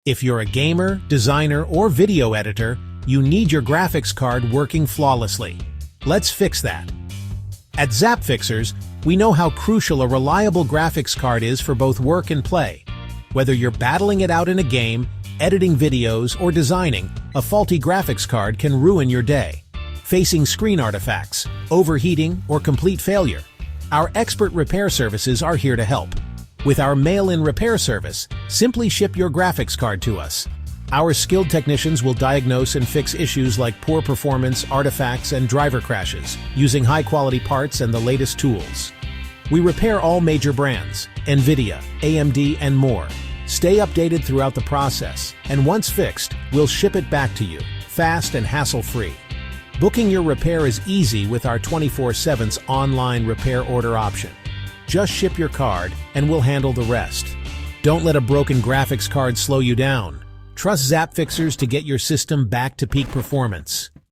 If you're a gamer, designer, or video editor, you need your graphics card working flawlessly. Let's fix that. At Zapfixers, we know how crucial a reliable graphics card is for both work and play. Whether you're battling it out in a game, editing videos, or designing, a faulty graphics card can ruin your day. Facing screen artifacts, overheating, or complete failure, our expert repair services are here to help. With our mail-in repair service, simply ship your graphics card to us. Our skilled technicians will diagnose and fix issues like poor performance, artifacts, and driver crashes, using high-quality parts and the latest tools. We repair all major brands, NVIDIA, AMD, and more. Stay updated throughout the process, and once fixed, we'll ship it back to you, fast and hassle-free. Booking your repair is easy with our 24/7 online repair order option. Just ship your card, and we'll handle the rest. Don't let a broken graphics card slow you down. Trust Zapfixers to get your system back to peak performance.